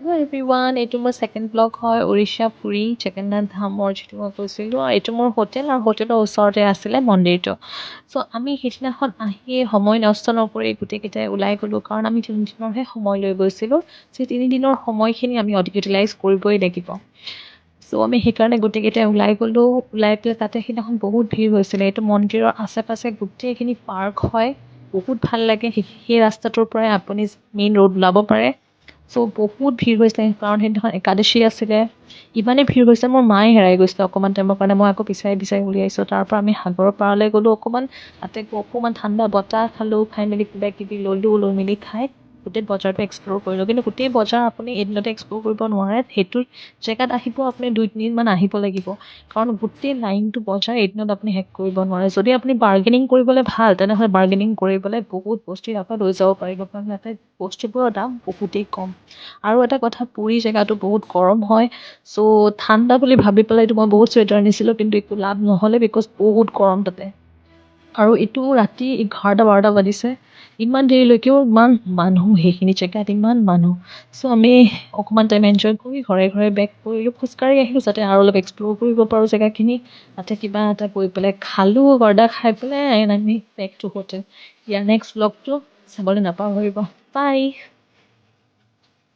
Hello' everyone, এইটো মোৰ second blog হয় উৰিষ্যা পুৰী জগন্নাথ ধামৰ যিটো মই কৈছিলোঁ। এইটো মোৰ হোটেল আৰু হোটেলৰ ওচৰতে আছিলে মন্দিৰটো। চ' আমি সেইদিনাখন আহিয়ে সময় নষ্ট নকৰি গোটেইকেইটাই ওলাই গ'লোঁ, কাৰণ আমি 3 দিনৰহে সময় লৈ গৈছিলোঁ। সেই 3 দিনৰ সময়খিনি আমি ইউটিলাইজ কৰিবই লাগিব। চ' আমি সেইকাৰণে গোটেইকেইটাই ওলাই গ'লোঁ। ওলাই পেলাই তাতে সেইদিনাখন বহুত ভিৰ হৈছিলে। এইটো মন্দিৰৰ আশে পাশে গোটেইখিনি পাৰ্ক হয়, বহুত ভাল লাগে। সেই ৰাস্তাটোৰ পৰাই আপুনি মেইন ৰোড ওলাব পাৰে। চ' বহুত ভিৰ হৈছিলে, কাৰণ সেইদিনাখন একাদশী আছিলে। ইমানেই ভিৰ হৈছিলে, মোৰ মায়ে হেৰাই গৈছিলে অকণমান টাইমৰ কাৰণে। মই আকৌ বিচাৰি বিচাৰি উলিয়াইছোঁ। তাৰ পৰা আমি সাগৰৰ পাৰলৈ গ'লোঁ অকণমান, তাতে অকণমান ঠাণ্ডা বতাহ খালোঁ, খাই মেলি কিবা কিবি ল'লোঁ, লৈ মেলি খাই গোটেই বজাৰটো এক্সপ্ল'ৰ কৰিলোঁ। কিন্তু গোটেই বজাৰ আপুনি এদিনতে এক্সপ্ল'ৰ কৰিব নোৱাৰে। সেইটো জেগাত আহিব আপুনি 2 দিনমান আহিব লাগিব, কাৰণ গোটেই লাইনটো বজাৰ এদিনত আপুনি শেষ কৰিব নোৱাৰে। যদি আপুনি বাৰ্গেনিং কৰিবলৈ ভাল, তেনেহ'লে বাৰ্গেনিং কৰিবলৈ বহুত বস্তু ইয়াৰ পৰা লৈ যাব পাৰিব, কাৰণ ইয়াতে বস্তুবোৰৰ দাম বহুতেই কম। আৰু এটা কথা, পুৰী জেগাটো বহুত গৰম হয়। চ' ঠাণ্ডা বুলি ভাবি পেলাইতো মই বহুত চুৱেটাৰ নিছিলোঁ, কিন্তু একো লাভ নহ'লে, বিকজ বহুত গৰম তাতে। আৰু এইটো ৰাতি 11-12 বাজিছে। ইমান দেৰিলৈকেও ইমান মানুহ, সেইখিনি জেগাত ইমান মানুহ। চ' আমি অকণমান টাইম এনজয় কৰি ঘৰে ঘৰে বেক কৰিলোঁ, খোজকাঢ়ি আহিলোঁ, যাতে আৰু অলপ এক্সপ্ল'ৰ কৰিব পাৰোঁ জেগাখিনি। তাতে কিবা এটা গৈ পেলাই খালোঁ, গৰ্দা খাই পেলাই আমি বেক টু হোটেল। ইয়াৰ নেক্সট ব্লগটো চাবলৈ নাপাহৰিব। বাই।